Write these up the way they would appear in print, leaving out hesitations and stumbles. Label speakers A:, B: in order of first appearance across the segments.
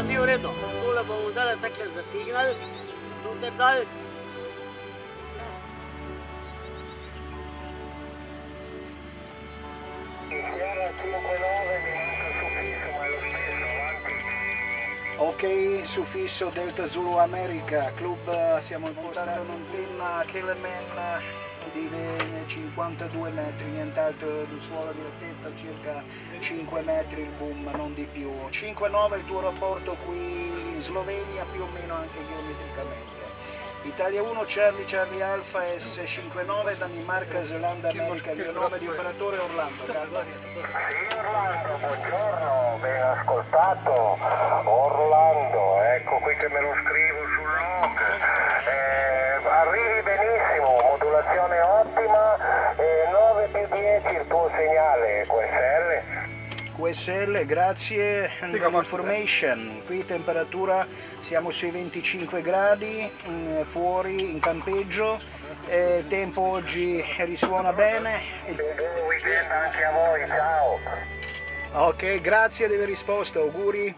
A: Ni v redu, tole bomo zdaj takle zatignali, tukaj dal.
B: Ok, suffisso Delta Zulu America, club siamo impostati un'antenna Kellerman di 52 metri, nient'altro di suolo di altezza, circa 5 metri il boom, non di più. 5-9 il tuo rapporto qui in Slovenia, più o meno anche geometricamente. Italia 1, Charlie Alfa, S59, Danimarca, Zelanda, America, il mio nome di operatore Orlando.
C: Sì, Orlando, buongiorno, ben ascoltato. Orlando, ecco qui che me lo scrivo sul log. Arrivi benissimo, modulazione ottima, 9 più 10 il tuo segnale QSL.
B: QSL, grazie information. Qui temperatura siamo sui 25 gradi, fuori in campeggio, tempo oggi risuona bene.
C: Buon weekend anche a voi, ciao.
B: Ok, grazie di aver risposto, auguri.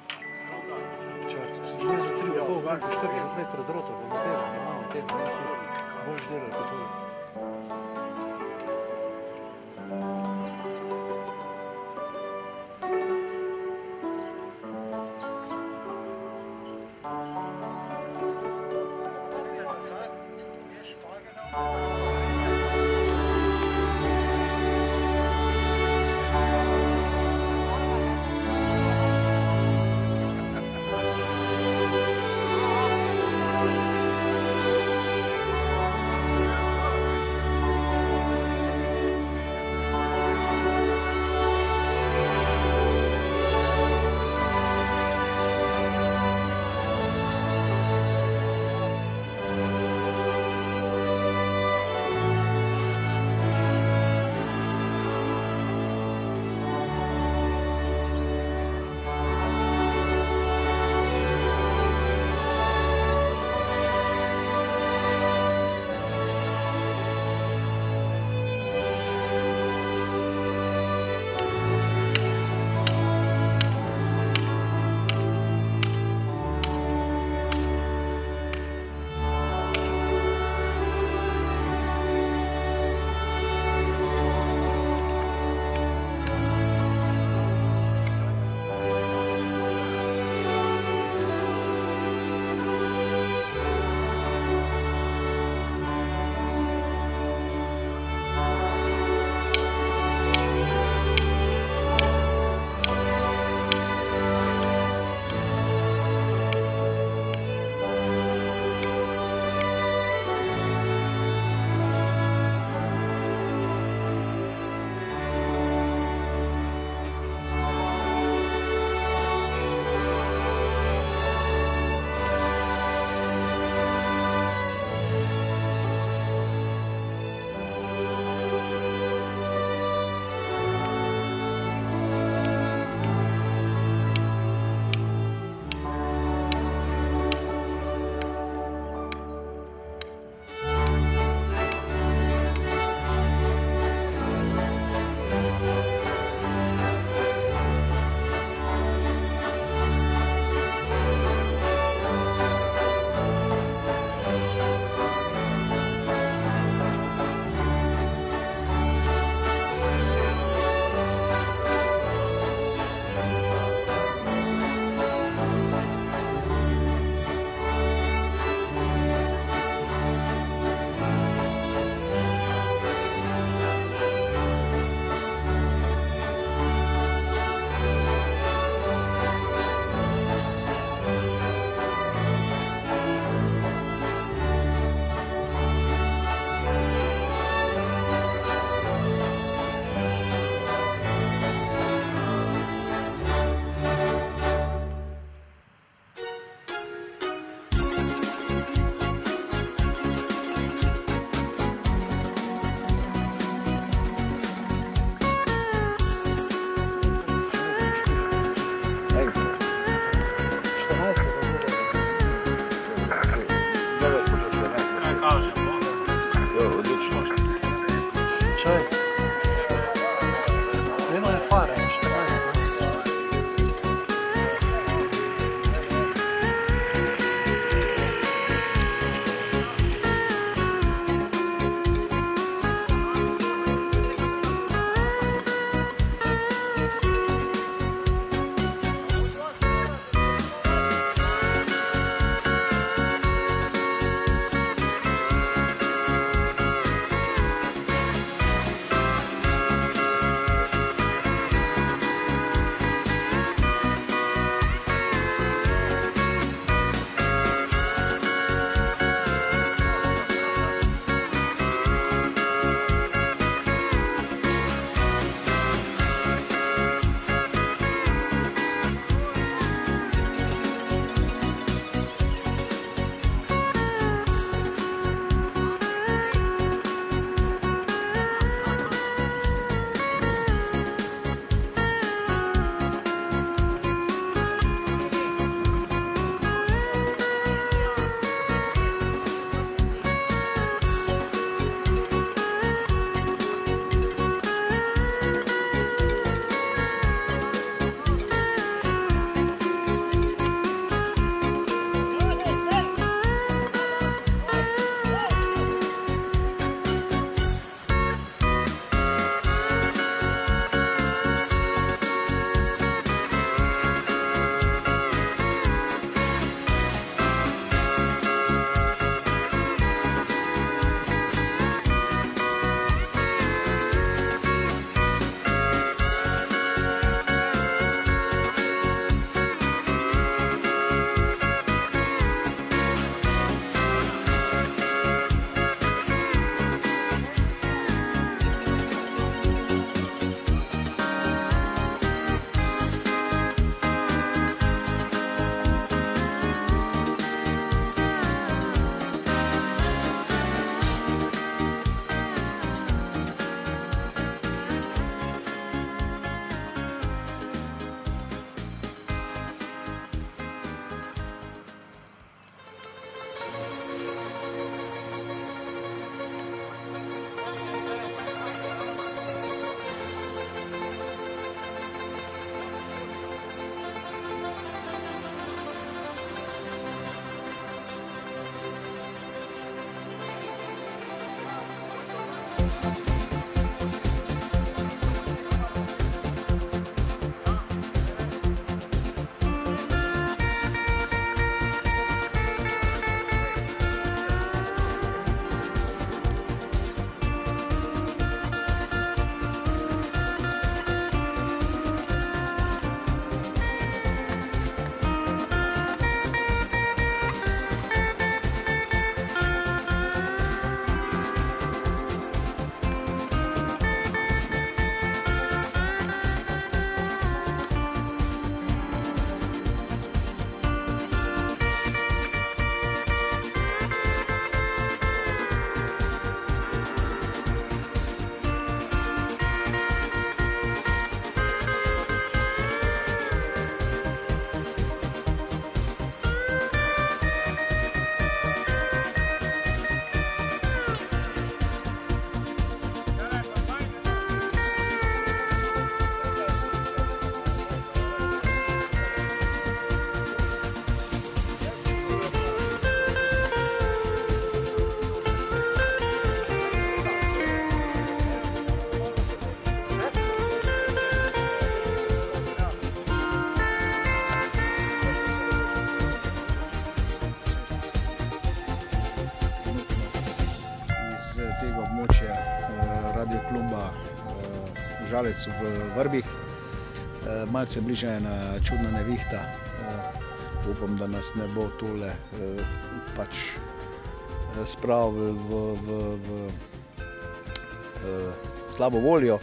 B: žalec v Vrbih. Malce bliže je ena čudna nevihta. Upam, da nas ne bo tole pač spravil v slabo voljo.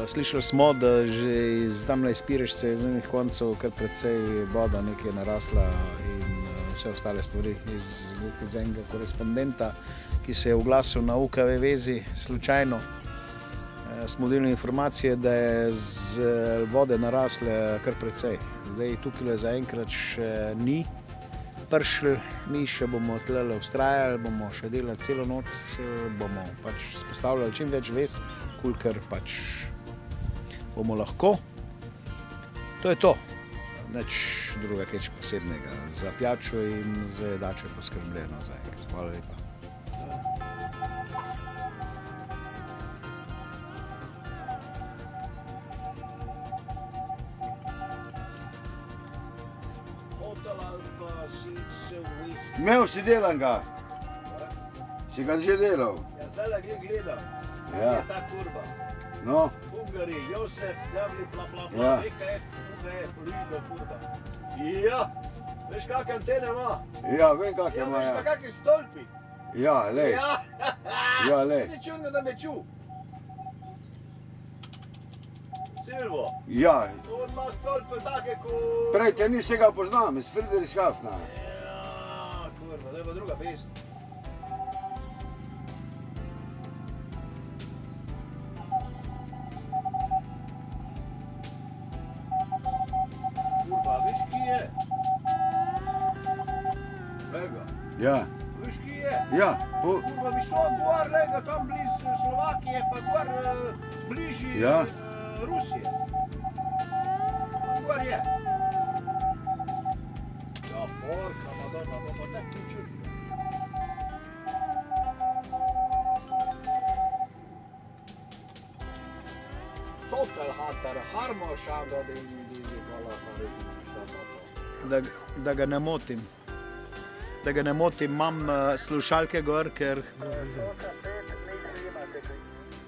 B: Slišali smo, da že iz tamle iz Pirešce, iz enih koncev, kar precej voda nekaj narasla in vse ostale stvari iz enega korespondenta, ki se je oglasil na UKV vezi slučajno. Smo dobili informacije, da je z vode narasle kar precej. Zdaj tukaj zaenkrat še ni prišli, mi še bomo tlele vztrajali, bomo še delali celo noč, bomo pač spostavljali čim več vez, kolikor pač bomo lahko. To je to. Nič druga keč posebnega. Za pijačo in za jedačo je poskrbljeno zaenkrat. Hvala lepa.
D: Imel si delan ga? Si ga že delal?
B: Ja, zdaj ga gledam.
D: Ja.
B: Je ta kurba.
D: No.
B: Ungari, Josef, Davli, bla bla bla,
D: Ja.
B: VKF, UKF, Liga, kurba. Ja, veš kakve antene ima?
D: Ja, vem kak
B: Ja,
D: ima,
B: veš na
D: ja.
B: kakvi stolpi?
D: Ja, lej.
B: Ja,
D: Ja, lej.
B: se ni čudno, da me ču. Silvo,
D: Ja,
B: on ima stolpe take ko...
D: prej te nisi ga poznam, iz Friedrichshafna.
B: Ja, kurva, da je pa druga pesem. Kurva, veš ki je? Lega,
D: Ja,
B: veš ki je?
D: ja, po,
B: Kurva, visok gor, lega, tam bliz Slovakije, pa gor bližji
D: Ja.
B: Rusije. Tam gor je. Ja, porka, madonna, bomo tak ključili. Sottelhatter, harmosan, da ga ne motim. Da ga ne motim, imam slušalke gor, ker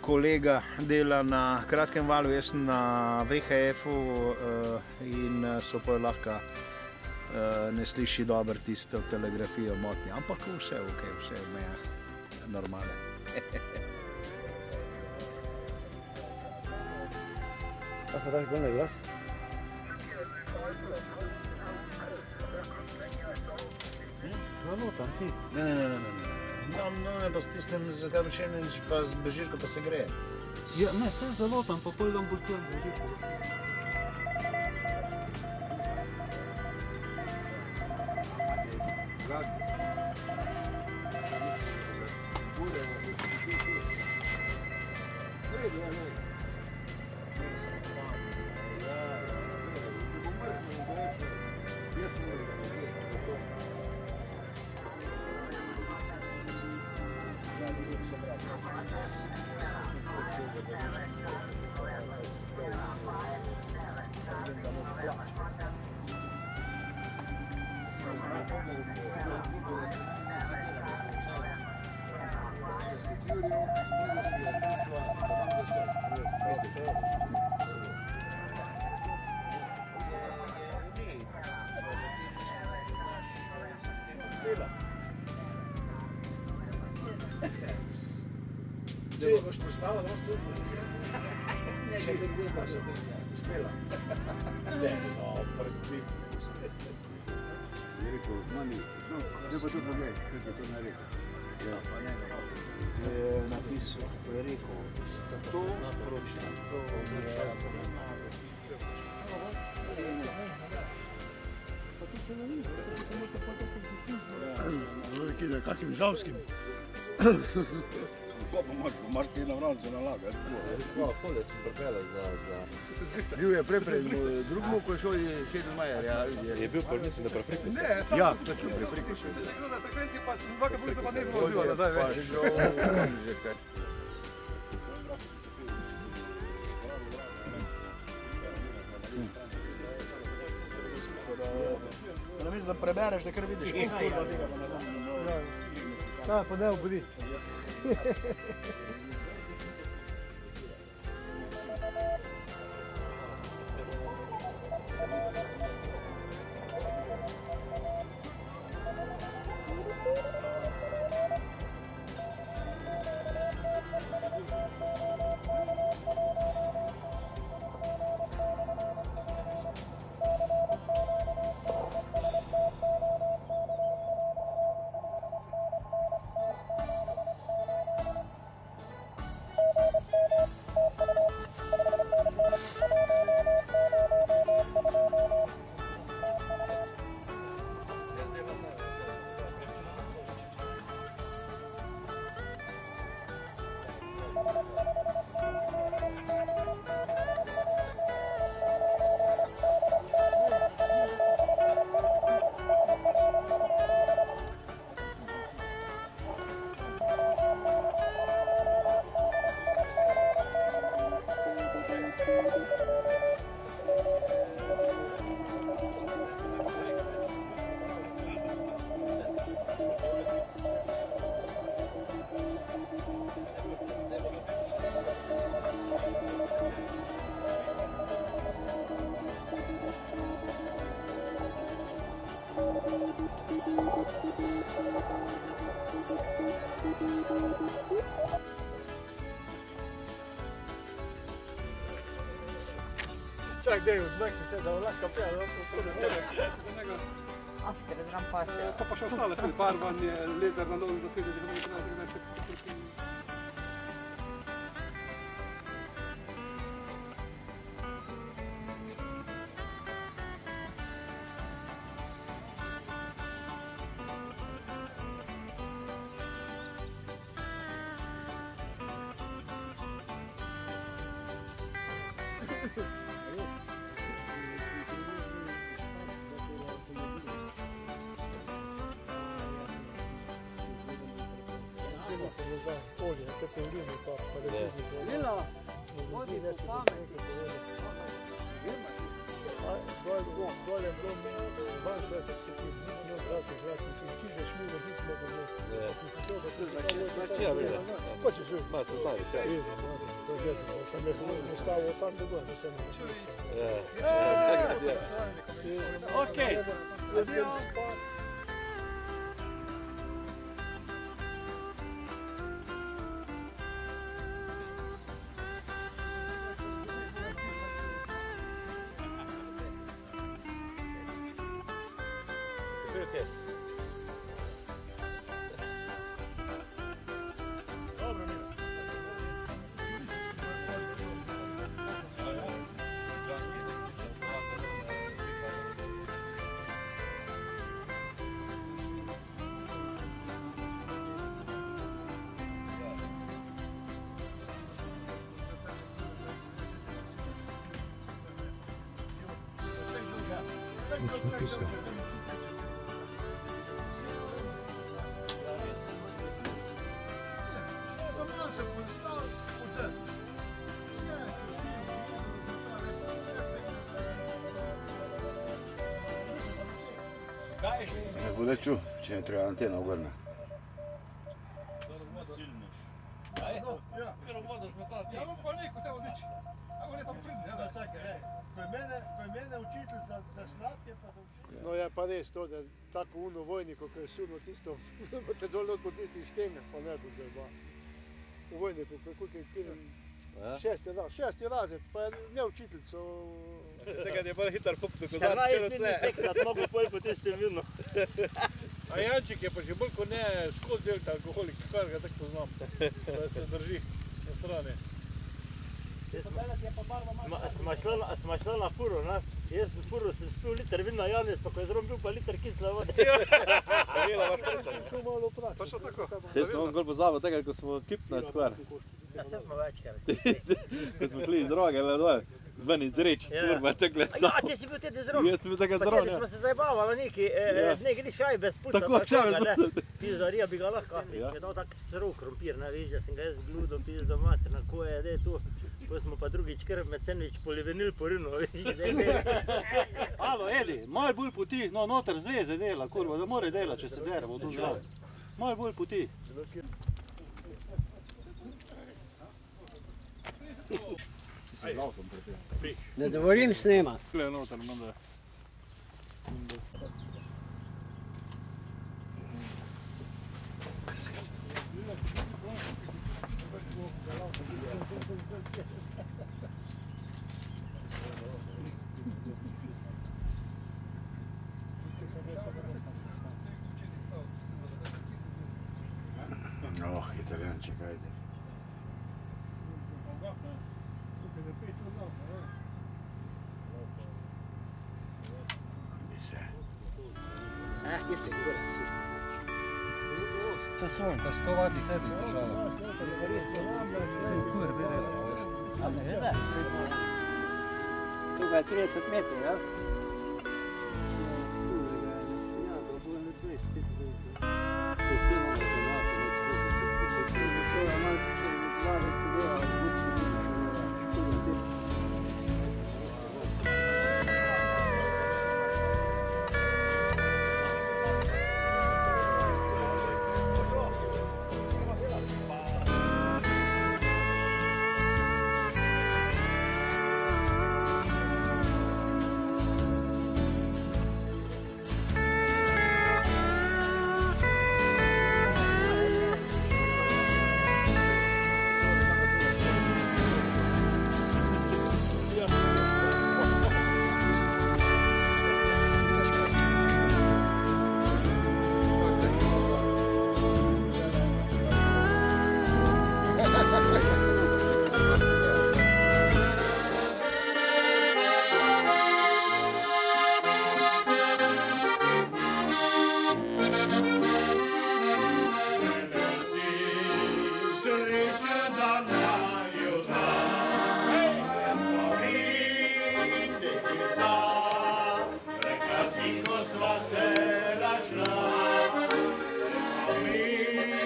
B: kolega dela na kratkem valu, jaz sem na VHF-u in so pa lahko ne sliši dobro tisto telegrafijo motnje, ampak vse je ok, vse je v mejah normale.
E: Kaj pa daš bolj ne igraš? No, tam ti.
B: Ne. Ne, pa s tistim z Gabričenič, pa z Bežiško pa se gre.
E: Ja, ne, sem zelo tam, pa pol dan bolj tu drži.
B: Če boš postala dosti dobro. Nekaj drugega pa se uspela. Ne, no, prsti.
D: je rekel, mami, no, zdaj pa to pogledaj, kaj si to naredil. Ja,
B: Pa njega je napisal, ko je rekel, to napročna, to
F: Na kakim žalskim.
D: imaš kaj na vrancu nalagati.
E: Hode sem pripeljal za...
F: Bil je prepred drugmu, ko je šel Hedenmajer.
E: Je bil pa mislim, da prefrikl.
F: Ja, točno prefrikl še.
G: Na frekvenciji pa sem dvakrat bolj, pa ne bi bilo odziva, da zdaj več.
B: Da misliš, da prebereš, da kar vidiš, koliko kurva tega pa ne dam.
F: Kaj, pa ne obudi.
G: Čak, dej, odmekni se, da bo lahko prijel, da bo prvi tebe.
H: Askere, znam paše.
G: To pa še ostale sve barvanje, leder na novi zasede, da bo nekaj se
A: Lilo, vodi po pameti.
G: Dol je bilo 62 stopinj, nisem imel zrati zrati, mislim, čiz zašmilo, nisem mogel imeti. Mislim, to pa se živim.
E: Ma se znaš, ja.
G: To je jezik, sam ne stavio tam da gojem, nisem
A: Okej.
G: Jaz grem spat.
D: Ne bude čuo, če ne treba antena obrne.
G: Ja bom pa neko se odiči. Ako ne tam pridne, ja da. Čakaj, ko je mene učitelj za sladke, pa sem učitelj. No je pa res to, da tako uno vojniku, ko je suno tisto, te dol od tisti štenga, pa ne to zdaj ba. U vojniku, koliko je pinem, šesti razred, pa je ne učitelj, so... Tega je bolj hitar puknu, ko zadnji
A: 14 dni sekrat mogo poj po tistem vinu.
G: A Jančik je pa že bolj kot ne skozi delta alkoholik, kar ga tako poznam, da se drži na strani.
A: Sma šla na furo, ne? Jaz v furo sem spil liter vina Janez, pa ko je zrom bil pa liter kisle vode.
G: Mila vaš prečanje. Šel malo prati. Pa šo tako?
E: Jaz sem vam gol pozabil tega, ko smo kip na skvar.
A: Ja, vse smo večkrat.
E: Ko smo šli iz droge, le dol. Ven iz reč, kurva, takle
A: Ja, ti si bil tudi zrom.
E: Jaz sem bil takrat
A: Pa
E: zrom,
A: tudi
E: ja.
A: smo se zajebavali neki, ne gre šajbe spuca.
E: Tako, šajbe
A: spuca. Pizdarija bi ga lahko. Je dal tak srov krompir, ne veš, da sem ga jaz gludil, pizdo mater, na ko je, dej tu. Potem smo pa drugič kar med sendvič polivenil porino, veš,
I: Alo, Edi, malo bolj poti, no noter zveze dela, kurva, da more dela, če se deremo tu zraven. Malo bolj poti.
A: Ne dovolim snema.
G: Tle noter, manda.
D: Oh, italijanček, ajde.
A: Kje ste gora?
I: Sa svojim, pa 100 vati tebi zdržala. Tu je bedela, veš.
A: A ne, ne. Tukaj je 30 metrov, ja? Ja, da bo ne 25 metrov. To je celo na donatu, med skozi 10 metrov. To je malo, če je 20 dela, ali buči,
J: sva se rašla, a mi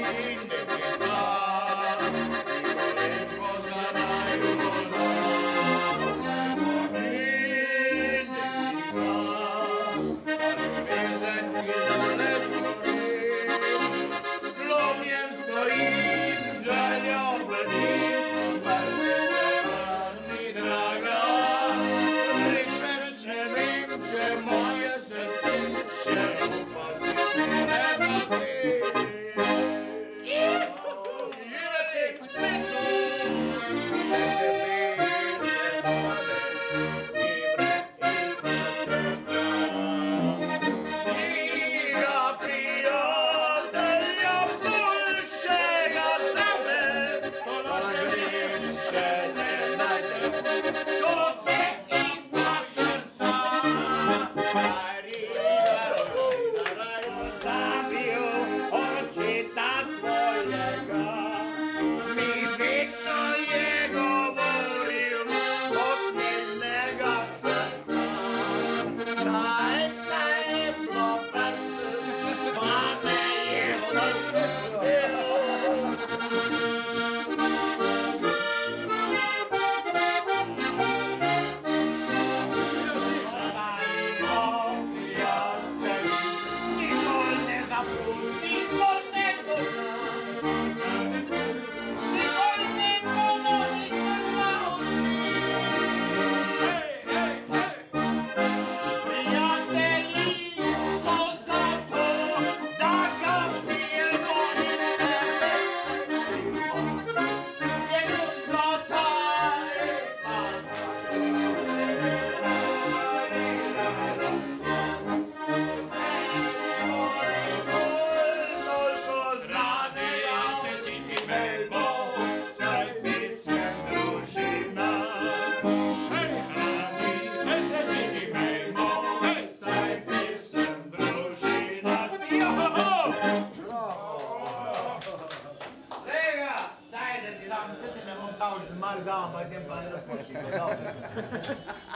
J: nekisa, i volim poznanaju voda. Mi nekisa, a ljubezen ti zaletvorim, sklonjen stojim, željom bledim, mi draga, prismrće vim, će moje srce, će upati ne zapiti. Živjeti u svijetu, gdje biće dole, i vret i srca. Iga prijatelja boljšega za me, baš me više ne najde. Kod većinstva srca, zabio očita svojega, mi bitno je govorio od njenega srca. Daj plopar, pa me je odpustio.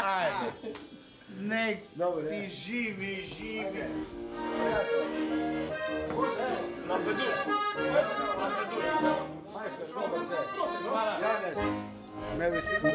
J: Ajde, nek ti živi.
G: Lampedusa. Majstor, Janez, me vestiti.